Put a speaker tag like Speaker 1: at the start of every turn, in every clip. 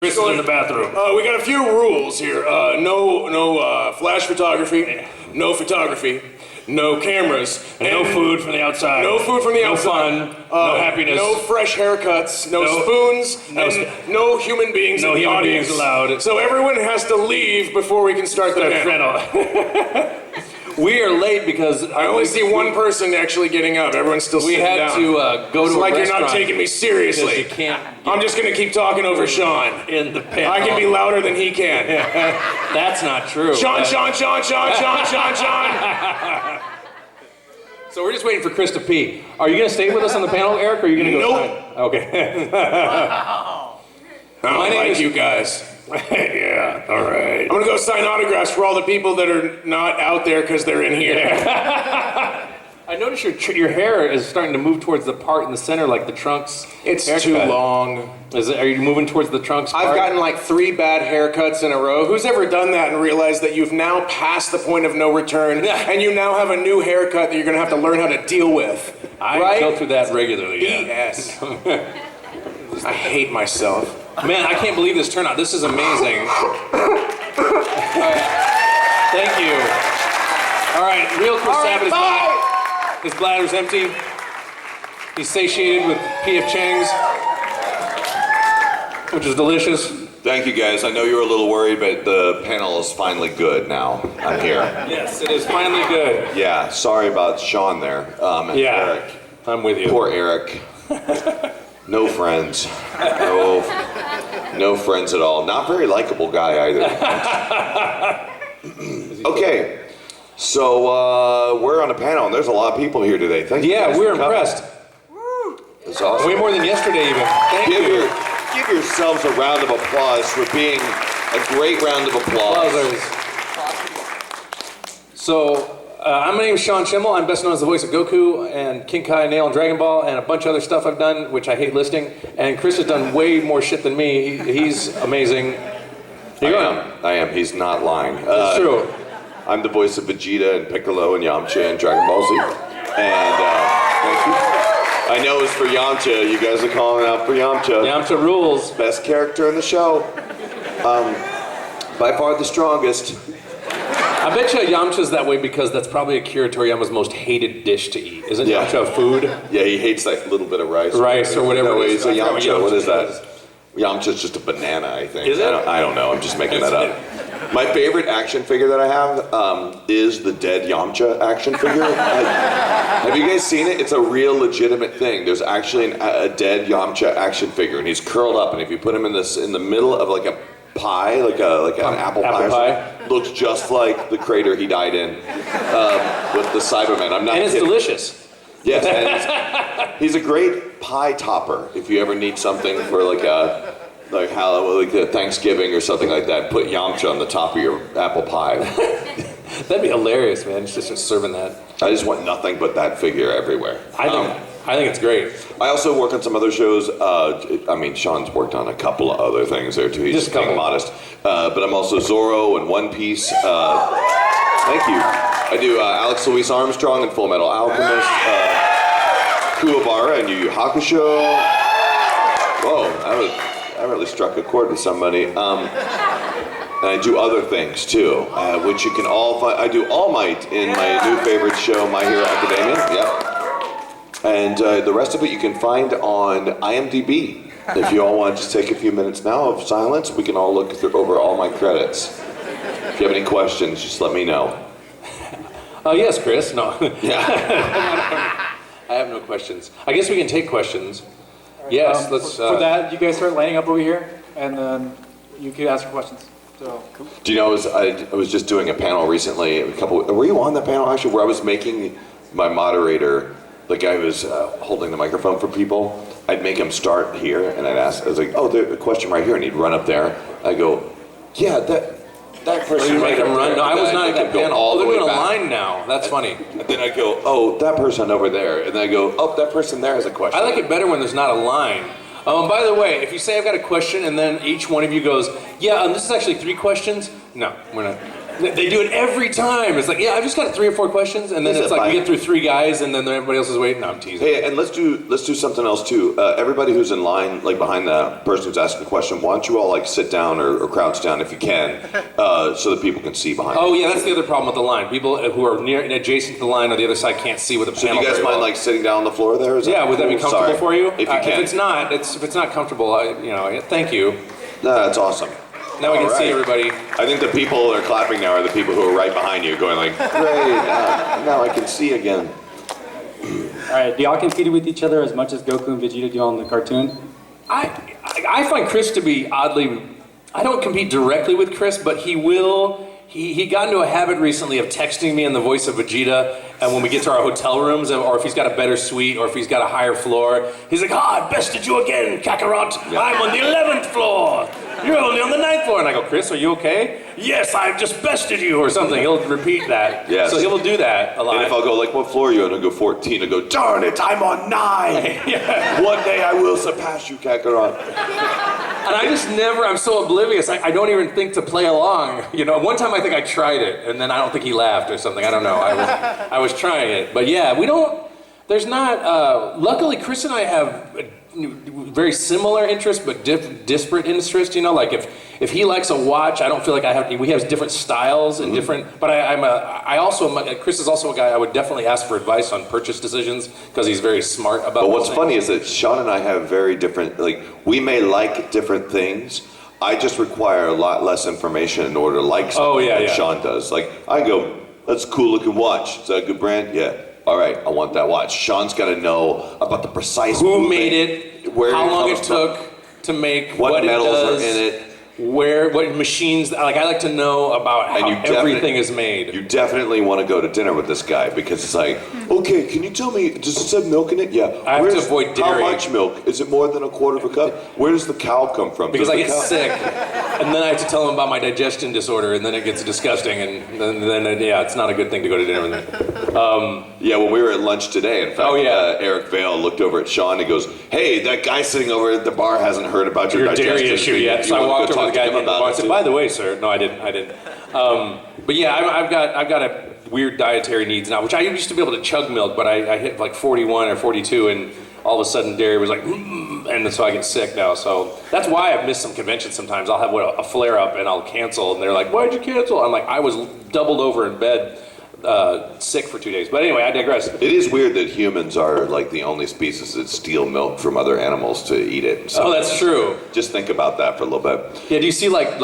Speaker 1: Chris is in the bathroom.
Speaker 2: We got a few rules here. No flash photography, no photography, no cameras,
Speaker 1: and no food from the outside.
Speaker 2: No food from the outside.
Speaker 1: No fun. No happiness.
Speaker 2: No fresh haircuts. No spoons. And no human beings.
Speaker 1: No
Speaker 2: in the
Speaker 1: human
Speaker 2: audience.
Speaker 1: beings allowed.
Speaker 2: So everyone has to leave before we can start the panel.
Speaker 1: We are late because
Speaker 2: I only see one person actually getting up. Everyone's still sitting down.
Speaker 1: We had to go to a
Speaker 2: like
Speaker 1: restaurant.
Speaker 2: You're not taking me seriously.
Speaker 1: You can't.
Speaker 2: I'm just gonna keep talking over Sean.
Speaker 1: In the panel.
Speaker 2: I can be louder than he can.
Speaker 1: That's not true.
Speaker 2: Sean.
Speaker 1: So we're just waiting for Chris to pee. Are you going to stay with us on the panel, Eric, or are you going to go sign? Okay.
Speaker 2: I don't like you guys.
Speaker 1: Yeah, all right.
Speaker 2: I'm going to go sign autographs for all the people that are not out there because they're in here.
Speaker 1: I noticed your hair is starting to move towards the part in the center, like the Trunks.
Speaker 2: It's
Speaker 1: haircut.
Speaker 2: too long.
Speaker 1: Are you moving towards the Trunks part?
Speaker 2: I've gotten like 3 bad haircuts in a row. Who's ever done that and realized that you've now passed the point of no return and you now have a new haircut that you're going to have to learn how to deal with?
Speaker 1: I go through that regularly.
Speaker 2: BS. I hate myself.
Speaker 1: Man, I can't believe this turnout. This is amazing. Thank you. All right, real Chris Sabat is back. His bladder's empty. He's satiated with P.F. Chang's, which is delicious.
Speaker 3: Thank you, guys. I know you were a little worried, but the panel is finally good now. I'm here.
Speaker 1: Yes, it is finally good.
Speaker 3: Yeah, sorry about Sean there. Eric.
Speaker 1: I'm with you.
Speaker 3: Poor Eric. No friends. No friends at all. Not very likable guy either. Okay. So we're on a panel, and there's a lot of people here today. Thank you.
Speaker 1: Yeah, we're impressed.
Speaker 3: It's awesome.
Speaker 1: Way more than yesterday, even. Thank you.
Speaker 3: Give yourselves a round of applause for being a great round of applause. So, my name is Sean Schemmel. I'm best known as the voice of Goku and King Kai, Nail, and Dragon Ball, and a bunch of other stuff I've done, which I hate listing. And Chris has done way more shit than me. He's amazing. I am. He's not lying.
Speaker 1: It's true.
Speaker 3: I'm the voice of Vegeta and Piccolo and Yamcha and Dragon Ball Z. And thank you. I know it's for Yamcha. You guys are calling out for Yamcha.
Speaker 1: Yamcha rules.
Speaker 3: Best character in the show. By far the strongest.
Speaker 1: I bet you Yamcha's that way because that's probably Akira Toriyama's most hated dish to eat. Isn't Yamcha food?
Speaker 3: Yeah, he hates that little bit of rice.
Speaker 1: Rice or whatever.
Speaker 3: No, he's a Yamcha. What is that?
Speaker 1: Is.
Speaker 3: Yamcha's just a banana, I think.
Speaker 1: Is it?
Speaker 3: I don't know. I'm just making that up. My favorite action figure that I have is the dead Yamcha action figure. Have you guys seen it? It's a real legitimate thing. There's actually a dead Yamcha action figure, and he's curled up, and if you put him in the middle of like a pie, like an apple pie, looks just like the crater he died in with the Cybermen. I'm not
Speaker 1: And it's
Speaker 3: kidding.
Speaker 1: delicious.
Speaker 3: Yes, and he's a great pie topper. If you ever need something for like a Thanksgiving or something like that, put Yamcha on the top of your apple pie.
Speaker 1: That'd be hilarious, man. Just serving that.
Speaker 3: I just want nothing but that figure everywhere.
Speaker 1: I think it's great.
Speaker 3: I also work on some other shows. Sean's worked on a couple of other things there too. He's
Speaker 1: Just a couple.
Speaker 3: being modest. But I'm also Zorro and One Piece. Thank you. I do Alex Louis Armstrong and Full Metal Alchemist. Kuwabara and Yu Yu Hakusho. Whoa, I really struck a chord with somebody. And I do other things too, which you can all find. I do All Might in my new favorite show, My Hero Academia. Yep. And the rest of it you can find on IMDb. If you all want to just take a few minutes now of silence, we can all look over all my credits. If you have any questions, just let me know.
Speaker 1: Yes, Chris. No.
Speaker 3: Yeah.
Speaker 1: I have no questions. I guess we can take questions. Yes, let's...
Speaker 4: For that, you guys start lining up over here, and then you can ask your questions. So.
Speaker 3: Do you know, I was just doing a panel recently, were you on that panel actually, where I was making my moderator, the guy who was holding the microphone for people, I'd make him start here, and I was like, oh, there's a question right here, and he'd run up there. I go, yeah, that person
Speaker 1: You make
Speaker 3: right
Speaker 1: him
Speaker 3: up
Speaker 1: run?
Speaker 3: there.
Speaker 1: No, I was
Speaker 3: And
Speaker 1: not
Speaker 3: I
Speaker 1: at that
Speaker 3: could go
Speaker 1: panel.
Speaker 3: all the
Speaker 1: They're
Speaker 3: way
Speaker 1: doing a
Speaker 3: back.
Speaker 1: line now. That's funny.
Speaker 3: And then I go, oh, that person over there. And then I go, oh, that person there has a question.
Speaker 1: I like it better when there's not a line. By the way, if you say I've got a question and then each one of you goes, yeah, this is actually 3 questions. No, we're not. They do it every time. It's like, yeah, I've just got 3 or 4 questions, and then it's like we get through 3 guys, and then everybody else is waiting. No, I'm teasing.
Speaker 3: Hey, and let's do something else too. Everybody who's in line, like behind the person who's asking a question, why don't you all like sit down or crouch down if you can, so that people can see behind.
Speaker 1: Oh yeah, that's the other problem with the line. People who are near and adjacent to the line on the other side can't see what the panel.
Speaker 3: So do you guys mind like sitting down on the floor there?
Speaker 1: Yeah, would that be comfortable for you?
Speaker 3: If you can.
Speaker 1: If it's not comfortable, thank you.
Speaker 3: No, that's awesome.
Speaker 1: Now we can see everybody.
Speaker 3: I think the people that are clapping now are the people who are right behind you, going like, "Great, now I can see again."
Speaker 5: All right, do y'all compete with each other as much as Goku and Vegeta do on the cartoon?
Speaker 1: I find Chris to be oddly. I don't compete directly with Chris, but he will. He got into a habit recently of texting me in the voice of Vegeta, and when we get to our hotel rooms, or if he's got a better suite, or if he's got a higher floor, he's like, I bested you again, Kakarot. Yeah. I'm on the 11th floor. You're only on the 9th floor. And I go, Chris, are you okay? Yes, I've just bested you, or something. He'll repeat that.
Speaker 3: Yes.
Speaker 1: So he'll do that a lot.
Speaker 3: And if I'll go, like, what floor are you on? I'll go 14. I'll go, darn it, I'm on 9.
Speaker 1: Yeah.
Speaker 3: One day I will surpass you, Kakarot.
Speaker 1: And I just never, I'm so oblivious, I don't even think to play along. One time I think I tried it, and then I don't think he laughed or something, I don't know. I was trying it. But yeah, there's not, luckily Chris and I have very similar interests, but disparate interests, like if he likes a watch, I don't feel like we have different styles and different, but Chris is also a guy I would definitely ask for advice on purchase decisions, because he's very smart about
Speaker 3: But what's funny is that Sean and I have very different, we may like different things. I just require a lot less information in order to like something than Sean does. I go, that's a cool looking watch. Is that a good brand? Yeah. All right, I want that watch. Sean's got to know about the precise
Speaker 1: who
Speaker 3: movement,
Speaker 1: made it, how long it took to make,
Speaker 3: what metals
Speaker 1: it does,
Speaker 3: are in it,
Speaker 1: what machines. I like to know about how everything is made.
Speaker 3: You definitely want to go to dinner with this guy, because it's like, okay, can you tell me, does it have milk in it? Yeah.
Speaker 1: I have to avoid dairy.
Speaker 3: How much milk? Is it more than a quarter of a cup? Where does the cow come from?
Speaker 1: Because I get sick, and then I have to tell him about my digestion disorder, and then it gets disgusting, and then it's not a good thing to go to dinner with me.
Speaker 3: Yeah, when we were at lunch today, in fact, Eric Vale looked over at Sean and goes, hey, that guy sitting over at the bar hasn't heard about your digestion
Speaker 1: dairy issue yet. So I walked over to the guy and I said, by the way, sir. No, I didn't. But yeah, I've got a weird dietary needs now, which I used to be able to chug milk, but I hit like 41 or 42, and all of a sudden dairy was like, and so I get sick now. So that's why I've missed some conventions sometimes. I'll have a flare up and I'll cancel, and they're like, why'd you cancel? I'm like, I was doubled over in bed, sick for 2 days. But anyway, I digress.
Speaker 3: It is weird that humans are like the only species that steal milk from other animals to eat it.
Speaker 1: So that's true.
Speaker 3: Just think about that for a little bit.
Speaker 1: Yeah, do you see like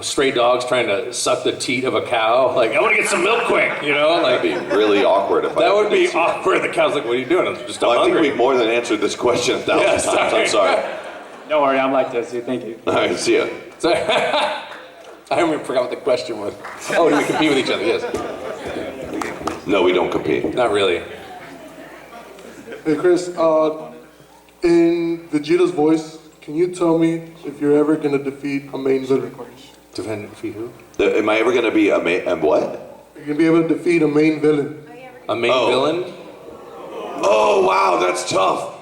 Speaker 1: stray dogs trying to suck the teat of a cow? Like, I want to get some milk quick, Like,
Speaker 3: that'd be really awkward if
Speaker 1: that would be awkward. The cow's like, what are you doing? I'm just hungry.
Speaker 3: I think we've more than answered this question 1,000 times. I'm sorry.
Speaker 5: Don't worry, I'm like this. Thank you.
Speaker 3: All right, see ya.
Speaker 1: Sorry. I even forgot what the question was. Oh, do we compete with each other? Yes.
Speaker 3: No, we don't compete.
Speaker 1: Not really.
Speaker 6: Hey, Chris, in Vegeta's voice, can you tell me if you're ever going to defeat a main villain?
Speaker 1: Defeat who?
Speaker 3: Am I ever going to be a what?
Speaker 6: You're going to be able to defeat a main villain.
Speaker 1: A main villain?
Speaker 3: Oh, wow, that's tough.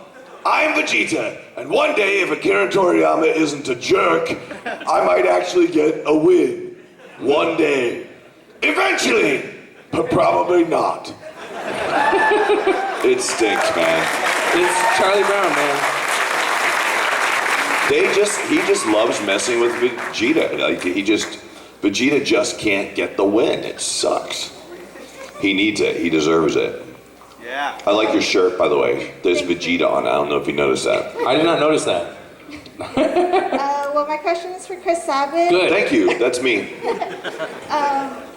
Speaker 3: I'm Vegeta, and one day if Akira Toriyama isn't a jerk, I might actually get a win. One day. Eventually, but probably not. It stinks, man.
Speaker 1: It's Charlie Brown, man.
Speaker 3: He just loves messing with Vegeta. Vegeta just can't get the win. It sucks. He needs it. He deserves it.
Speaker 7: Yeah.
Speaker 3: I like your shirt, by the way. There's Vegeta on it. I don't know if you noticed that.
Speaker 1: I did not notice that.
Speaker 8: Well, my question is for Chris Sabat.
Speaker 1: Good.
Speaker 3: Thank you. That's me.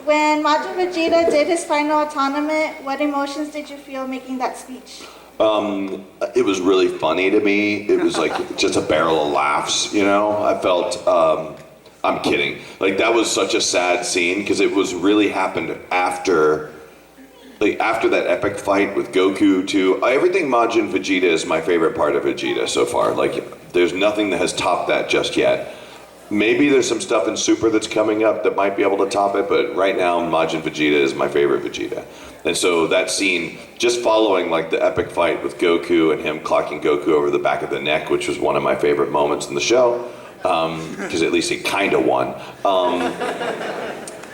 Speaker 8: When Majin Vegeta did his final tournament, what emotions did you feel making that speech?
Speaker 3: It was really funny to me. It was like just a barrel of laughs, I felt, I'm kidding. Like, that was such a sad scene, because it was really happened after that epic fight with Goku too. Everything Majin Vegeta is my favorite part of Vegeta so far. Like, there's nothing that has topped that just yet. Maybe there's some stuff in Super that's coming up that might be able to top it, but right now Majin Vegeta is my favorite Vegeta. And so that scene, just following like the epic fight with Goku and him clocking Goku over the back of the neck, which was one of my favorite moments in the show, because at least he kind of won.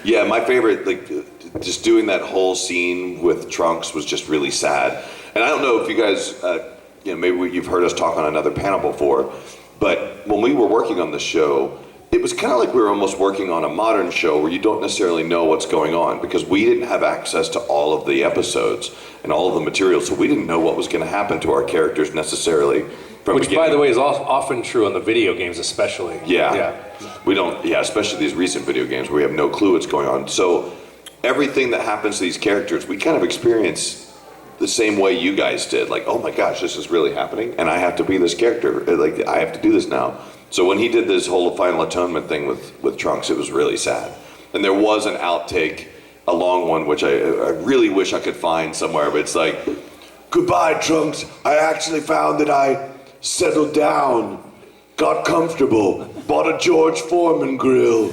Speaker 3: Yeah, my favorite, like, just doing that whole scene with Trunks was just really sad. And I don't know if you guys, maybe you've heard us talk on another panel before, but when we were working on the show, it was kind of like we were almost working on a modern show where you don't necessarily know what's going on because we didn't have access to all of the episodes and all of the material, so we didn't know what was going to happen to our characters necessarily.
Speaker 1: Which, by the way, is often true on the video games, especially.
Speaker 3: Yeah. We don't, especially these recent video games where we have no clue what's going on. So everything that happens to these characters, we kind of experience the same way you guys did. Like, oh my gosh, this is really happening, and I have to be this character. Like, I have to do this now. So when he did this whole Final Atonement thing with Trunks, it was really sad. And there was an outtake, a long one, which I really wish I could find somewhere, but it's like, goodbye, Trunks. I actually found that I settled down, got comfortable, bought a George Foreman grill,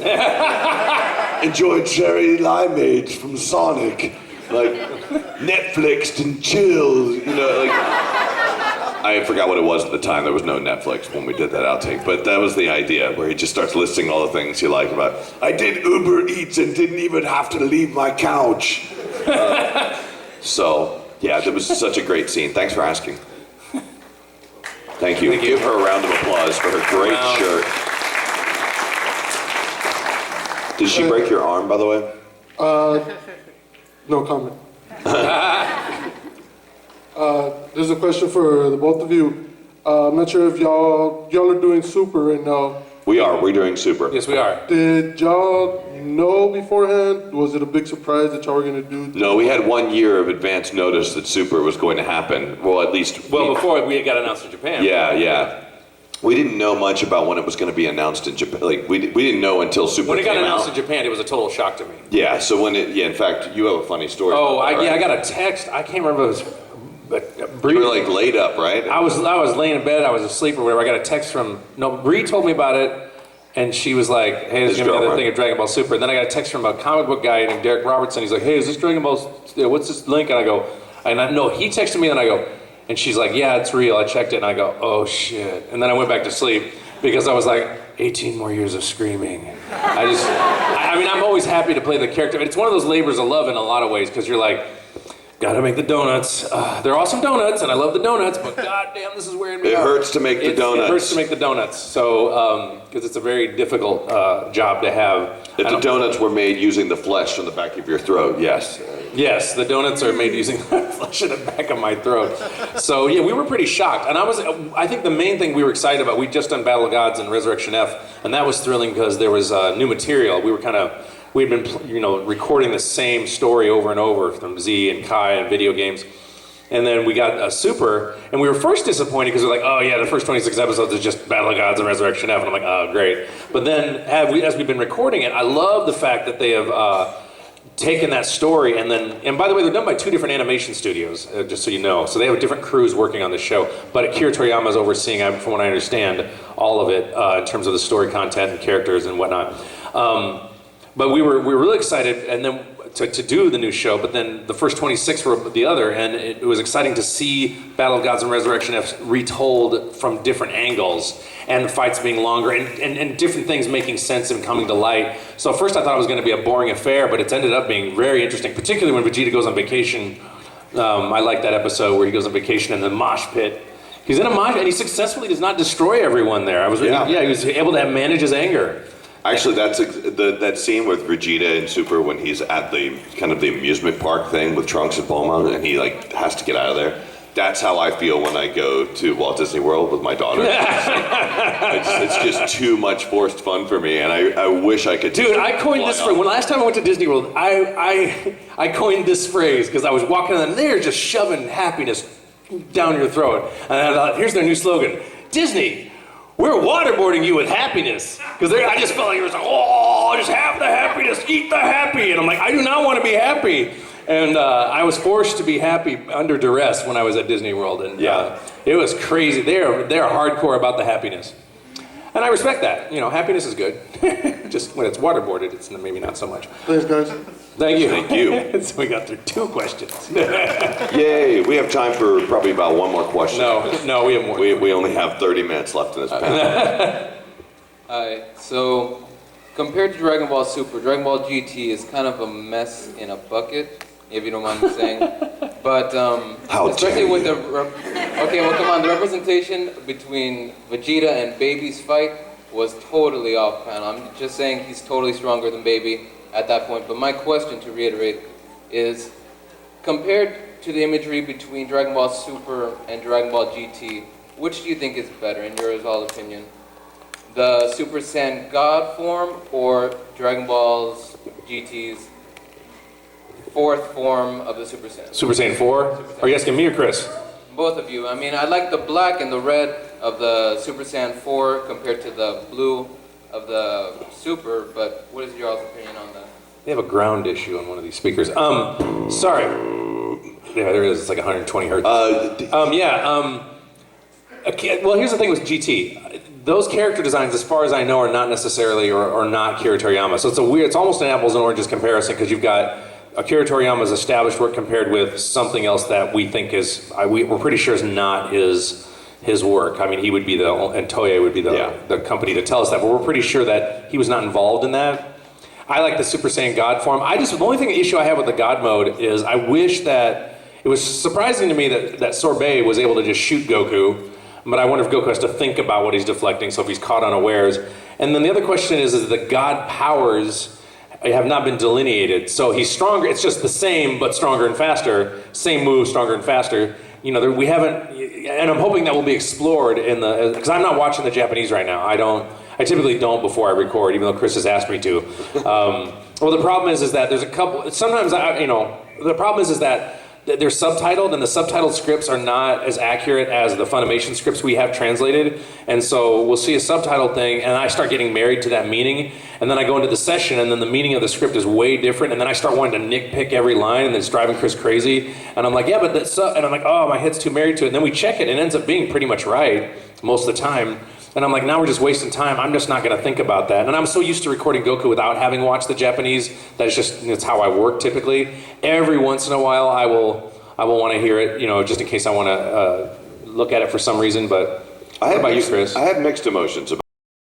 Speaker 3: enjoyed cherry limeades from Sonic, like Netflixed and chilled, I forgot what it was at the time. There was no Netflix when we did that outtake, but that was the idea where he just starts listing all the things he liked about. I did Uber Eats and didn't even have to leave my couch. So, yeah, that was such a great scene. Thanks for asking. Thank you. Give her a round of applause for her great shirt. Did she break your arm, by the way?
Speaker 6: No comment. There's a question for the both of you. I'm not sure if y'all are doing Super right now.
Speaker 3: We're doing Super.
Speaker 1: Yes, we are.
Speaker 6: Did y'all know beforehand? Was it a big surprise that y'all were gonna do?
Speaker 3: No, we had 1 year of advance notice that Super was going to happen. Well, at least...
Speaker 1: before we got announced in Japan.
Speaker 3: Yeah. We didn't know much about when it was going to be announced in Japan. Like, we didn't know until Super came out.
Speaker 1: When it got announced in Japan, it was a total shock to me.
Speaker 3: Yeah, so in fact, you have a funny story.
Speaker 1: I got a text. I can't remember if it was...
Speaker 3: You were like laid up, right?
Speaker 1: I was laying in bed, I was asleep or whatever. I got a text from... No, Bree told me about it. And she was like, hey, there's going to be another thing of Dragon Ball Super. And then I got a text from a comic book guy named Derek Robertson. He's like, hey, is this Dragon Ball... What's this link? And I go... No, he texted me and I go... And she's like, yeah, it's real. I checked it. And I go, oh, shit. And then I went back to sleep because I was like, 18 more years of screaming. I'm always happy to play the character. It's one of those labors of love in a lot of ways because you're like, gotta make the donuts. They're awesome donuts, and I love the donuts, but goddamn, this is wearing me out.
Speaker 3: It hurts to make the donuts.
Speaker 1: It hurts to make the donuts, so, because it's a very difficult job to have.
Speaker 3: If the donuts were made using the flesh from the back of your throat, yes.
Speaker 1: Yes, the donuts are made using flesh in the back of my throat. So, yeah, we were pretty shocked. And I think the main thing we were excited about, we'd just done Battle of Gods and Resurrection F, and that was thrilling because there was new material. We'd been, recording the same story over and over from Z and Kai and video games. And then we got Super, and we were first disappointed because we're like, oh yeah, the first 26 episodes is just Battle of Gods and Resurrection F, and I'm like, oh great. But then as we've been recording it, I love the fact that they have taken that story and by the way, they're done by 2 different animation studios, just so you know. So they have different crews working on the show, but Akira Toriyama is overseeing, from what I understand, all of it in terms of the story content and characters and whatnot. But we were really excited, and then to do the new show. But then the first 26 were the other, and it was exciting to see Battle of Gods and Resurrection F retold from different angles, and the fights being longer, and different things making sense and coming to light. So first I thought it was going to be a boring affair, but it's ended up being very interesting, particularly when Vegeta goes on vacation. I like that episode where he goes on vacation in the mosh pit. He's in a mosh, and he successfully does not destroy everyone there. He was able to manage his anger.
Speaker 3: Actually, that's that scene with Vegeta and Super when he's at the kind of the amusement park thing with Trunks and Bulma, and he has to get out of there. That's how I feel when I go to Walt Disney World with my daughter. It's just too much forced fun for me, and I wish I could. Dude,
Speaker 1: I coined this phrase. When last time I went to Disney World, I coined this phrase because I was walking and they're just shoving happiness down your throat, and I thought, here's their new slogan: Disney, we're waterboarding you with happiness. Because I just felt like it was like, oh, just have the happiness, eat the happy. And I'm like, I do not want to be happy. And I was forced to be happy under duress when I was at Disney World. And it was crazy. They're hardcore about the happiness. And I respect that. Happiness is good. Just when it's waterboarded, it's maybe not so much.
Speaker 6: Thanks, guys.
Speaker 3: Thank you.
Speaker 1: So we got through 2 questions.
Speaker 3: Yay, we have time for probably about 1 more question.
Speaker 1: No, we have more.
Speaker 3: We only have 30 minutes left in this panel.
Speaker 7: Alright, so compared to Dragon Ball Super, Dragon Ball GT is kind of a mess in a bucket, if you don't mind me saying. But
Speaker 3: How
Speaker 7: especially
Speaker 3: dare
Speaker 7: with
Speaker 3: you.
Speaker 7: okay, well, come on, the representation between Vegeta and Baby's fight was totally off panel. I'm just saying he's totally stronger than Baby at that point. But my question, to reiterate, is compared to the imagery between Dragon Ball Super and Dragon Ball GT, which do you think is better, in your all opinion? The Super Saiyan God form or Dragon Ball's GT's fourth form of the Super Saiyan?
Speaker 1: Super Saiyan 4? Are you asking me or Chris?
Speaker 7: Both of you. I mean, I like the black and the red of the Super Saiyan 4 compared to the blue of the Super, but what is your all's opinion on that?
Speaker 1: They have a ground issue on one of these speakers. Sorry. Yeah, there it is. It's like 120 hertz. Okay, well, here's the thing with GT. Those character designs, as far as I know, are not necessarily or not Akira Toriyama. So it's almost an apples and oranges comparison because you've got Akira Toriyama's established work compared with something else that we think is, we're pretty sure is not his work. I mean, he would be and Toei would be the company to tell us that, but we're pretty sure that he was not involved in that. I like the Super Saiyan God form. The only issue I have with the God mode is I wish that, it was surprising to me that Sorbet was able to just shoot Goku, but I wonder if Goku has to think about what he's deflecting, so if he's caught unawares. And then the other question is the God powers have not been delineated. So he's stronger, it's just the same, but stronger and faster. Same move, stronger and faster. You know, we haven't, and I'm hoping that will be explored because I'm not watching the Japanese right now. I typically don't before I record, even though Chris has asked me to. Well, the problem is that there's a couple, sometimes, the problem is that they're subtitled, and the subtitled scripts are not as accurate as the Funimation scripts we have translated. And so we'll see a subtitled thing, and I start getting married to that meaning, and then I go into the session, and then the meaning of the script is way different, and then I start wanting to nitpick every line, and it's driving Chris crazy. And I'm like, yeah, but that's, and I'm like, oh, my head's too married to it. And then we check it, and it ends up being pretty much right most of the time. And I'm like, now we're just wasting time. I'm just not going to think about that. And I'm so used to recording Goku without having watched the Japanese that it's how I work typically. Every once in a while, I will want to hear it, just in case I want to look at it for some reason. But what about you, Chris?
Speaker 3: I have mixed emotions about